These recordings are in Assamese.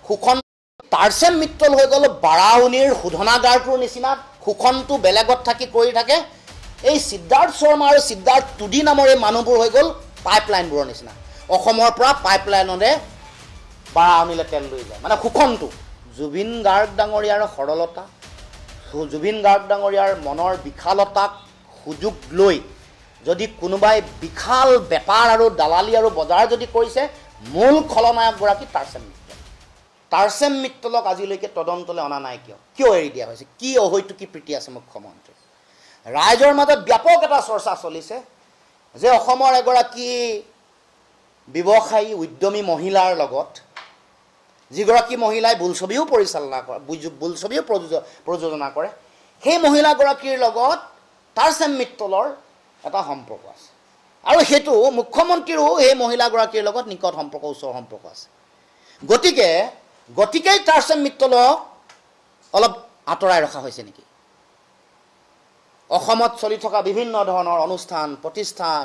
শোষণ টাৰ্চেম মিত্তল হৈ গ'ল বাৰাউনীৰ শোধনাগাৰটোৰ নিচিনা শোষণটো বেলেগত থাকি কৰি থাকে এই সিদ্ধাৰ্থ শৰ্মা আৰু সিদ্ধাৰ্থ টুডি নামৰ এই মানুহবোৰ হৈ গ'ল পাইপলাইনবোৰৰ নিচিনা অসমৰ পৰা পাইপলাইনৰে বাৰাউনীলৈ তেল লৈ যায় মানে শোষণটো জুবিন গাৰ্গ ডাঙৰীয়াৰ সৰলতা জুবিন গাৰ্গ ডাঙৰীয়াৰ মনৰ বিশালতাক সুযোগ লৈ যদি কোনোবাই বিশাল বেপাৰ আৰু দালালি আৰু বজাৰ যদি কৰিছে মূল খলনায়কগৰাকী টাৰ্চেম মিত্তলক আজিলৈকে তদন্তলৈ অনা নাই কিয় এৰি দিয়া হৈছে কি অহৈতুকী প্ৰীতি আছে মুখ্যমন্ত্ৰী ৰাইজৰ মাজত ব্যাপক এটা চৰ্চা চলিছে যে অসমৰ এগৰাকী ব্যৱসায়ী উদ্যমী মহিলাৰ লগত যিগৰাকী মহিলাই বোলছবিও পৰিচালনা কৰে বোলছবিও প্ৰযোজনা কৰে সেই মহিলাগৰাকীৰ লগত টাৰ্চেম মিত্তলৰ এটা সম্পৰ্ক আছে আৰু সেইটো মুখ্যমন্ত্ৰীৰো এই মহিলাগৰাকীৰ লগত নিকট সম্পৰ্ক ওচৰ সম্পৰ্ক আছে গতিকে টাৰ্চেম মিত্তলক অলপ আঁতৰাই ৰখা হৈছে নেকি অসমত চলি থকা বিভিন্ন ধৰণৰ অনুষ্ঠান প্ৰতিষ্ঠান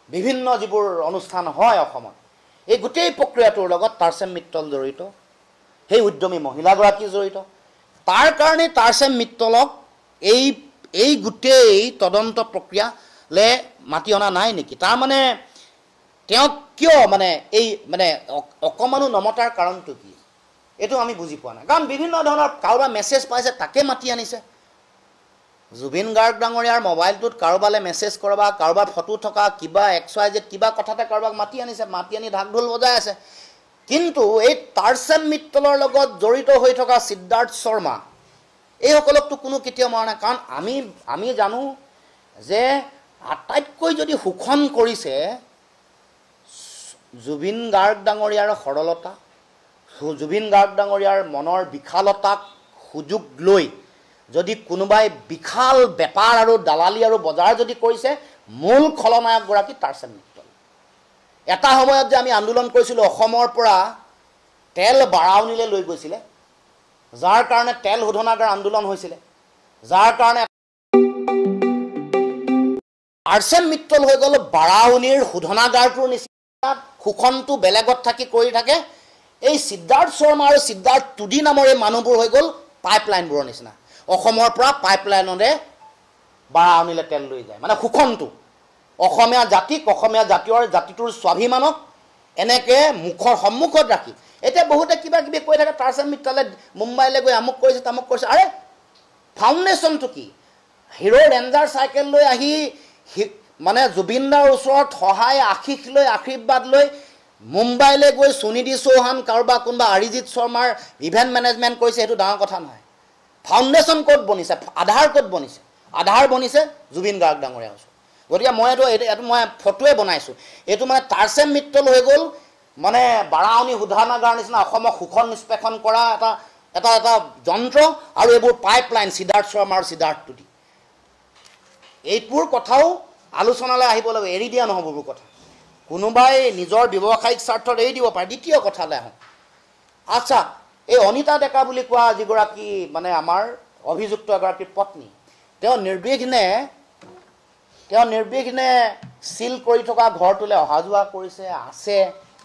বিভিন্ন যিবোৰ অনুষ্ঠান হয় অসমত এই গোটেই প্ৰক্ৰিয়াটোৰ লগত টাৰ্চেম মিত্তল জড়িত সেই উদ্যমী মহিলাগৰাকী জড়িত তাৰ কাৰণে টাৰ্চেম মিত্তলক এই গোটেই তদন্ত প্ৰক্ৰিয়ালৈ মাতি অনা নাই নেকি তাৰ মানে তেওঁ কিয় মানে এই মানে অকমানো নমতাৰ কাৰণটো কি এইটো আমি বুজি পোৱা নাই কাৰণ বিভিন্ন ধৰণৰ কাৰোবাৰ মেছেজ পাইছে তাকে মাতি আনিছে জুবিন গাৰ্গ ডাঙৰীয়াৰ মোবাইলটোত কাৰোবালে মেছেজ কৰবা কাৰোবাৰ ফটো থকা কিবা XYZ কিবা কথাতে কাৰোবাক মাতি আনি ঢাক ঢোল বজাই আছে কিন্তু এই টাৰ্চেম মিত্তলৰ লগত জড়িত হৈ থকা সিদ্ধাৰ্থ শৰ্মা এই সকলকটো কোনো কেতিয়াও মৰা নাই কাৰণ আমি জানো যে আটাইতকৈ যদি শোষণ কৰিছে জুবিন গাৰ্গ ডাঙৰীয়াৰ সৰলতা জুবিন গাৰ্গ ডাঙৰীয়াৰ মনৰ বিশালতাক সুযোগ লৈ যদি কোনোবাই বিশাল বেপাৰ আৰু দালালি আৰু বজাৰ যদি কৰিছে মূল খলনায়কগৰাকী টাৰ্চেম মিত্তল এটা সময়ত যে আমি আন্দোলন কৰিছিলোঁ অসমৰ পৰা তেল বাৰাউনীলৈ লৈ গৈছিলে যাৰ কাৰণে তেল শোধনাগাৰ আন্দোলন হৈছিলে যাৰ কাৰণে টাৰ্চেম মিত্তল হৈ গ'ল বাৰাউনীৰ শোধনাগাৰটোৰ নিচিনা শোষণটো বেলেগত থাকি কৰি থাকে এই সিদ্ধাৰ্থ শৰ্মা আৰু সিদ্ধাৰ্থ টুডি নামৰ এই মানুহবোৰ হৈ গ'ল পাইপলাইনবোৰৰ নিচিনা অসমৰ পৰা পাইপলাইনৰে বাৰাউনীলৈ তেল লৈ যায় মানে শোষণটো অসমীয়া জাতিটোৰ স্বাভিমানক এনেকৈ মুখৰ সন্মুখত ৰাখি এতিয়া বহুতে কিবা কিবি কৈ থাকে টাৰ্চেম মিত্তলে মুম্বাইলৈ গৈ আমুক কৰিছে তামুক কৰিছে আৰে ফাউণ্ডেশ্যনটো কি হিৰো ৰেঞ্জাৰ চাইকেল লৈ আহি মানে জুবিনদাৰ ওচৰত সহায় আশীষ লৈ আশীৰ্বাদ লৈ মুম্বাইলৈ গৈ সুনিধি চৌহান কাৰোবাৰ কোনোবা অৰিজিৎ শৰ্মাৰ ইভেণ্ট মেনেজমেণ্ট কৰিছে সেইটো ডাঙৰ কথা নহয় ফাউণ্ডেশ্যন ক'ত বনিছে আধাৰ ক'ত বনিছে আধাৰ বনিছে জুবিন গাৰ্গ ডাঙৰীয়াৰ ওচৰত গতিকে এইটো মই ফটোৱে বনাইছোঁ এইটো মানে টাৰ্চেম মিত্তল হৈ গ'ল মানে বাৰাউনী শোধনাগাৰ নিচিনা অসমক শোষণ নিষ্পেষণ কৰা এটা যন্ত্ৰ আৰু এইবোৰ পাইপলাইন সিদ্ধাৰ্থ শৰ্মা আৰু সিদ্ধাৰ্থ টুডি এইবোৰ কথাও আলোচনালৈ আহিব লাগিব এৰি দিয়া নহ'ব এইবোৰ কথা কোনোবাই নিজৰ ব্যৱসায়িক স্বাৰ্থত এৰি দিব পাৰে দ্বিতীয় কথালৈ আহোঁ আচ্ছা এই অনিতা ডেকা বুলি কোৱা যিগৰাকী মানে আমাৰ অভিযুক্ত এগৰাকীৰ পত্নী তেওঁ নিৰ্বিঘ্নে চিল কৰি থকা ঘৰটোলৈ অহা যোৱা কৰিছে আছে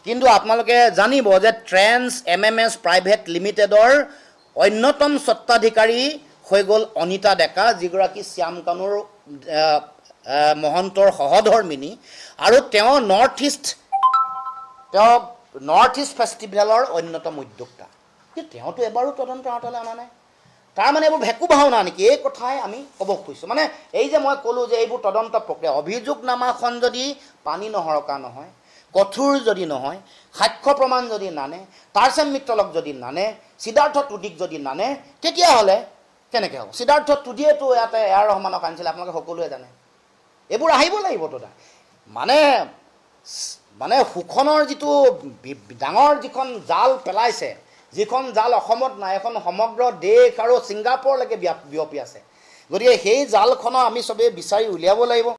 কিন্তু আপোনালোকে জানিব যে ট্ৰেন্স MMS প্ৰাইভেট লিমিটেডৰ অন্যতম স্বত্বাধিকাৰী হৈ গ'ল অনিতা ডেকা যিগৰাকী শ্যামকানুৰ মহন্তৰ সহধৰ্মিনী আৰু তেওঁ নৰ্থ ইষ্ট ফেষ্টিভেলৰ অন্যতম উদ্যোক্তা কিন্তু তেওঁতো এবাৰো তদন্ত আঁতৰলৈ অনা নাই তাৰমানে এইবোৰ ভেকু ভাওনা নেকি এই কথাই আমি ক'ব খুজিছোঁ মানে এই যে মই ক'লোঁ যে এইবোৰ তদন্ত প্ৰক্ৰিয়া অভিযোগনামাখন যদি পানী নহৰকা নহয় কঠোৰ যদি নহয় সাক্ষ্য প্ৰমাণ যদি নানে টাৰ্চেম মিত্তলক যদি নানে সিদ্ধাৰ্থ টুডিক যদি নানে তেতিয়াহ'লে কেনেকৈ হ'ব সিদ্ধাৰ্থ টুডিয়েতো ইয়াতে এয়াৰ ৰহমানক আনিছিলে আপোনালোকে সকলোৱে জানে এইবোৰ আহিব লাগিব তো মানে শোষণৰ যিটো ডাঙৰ যিখন জাল পেলাইছে যিখন জাল অসমত নাই এখন সমগ্ৰ দেশ আৰু ছিংগাপুৰলৈকে বিয়পি আছে গতিকে সেই জালখনৰ আমি চবেই বিচাৰি উলিয়াব লাগিব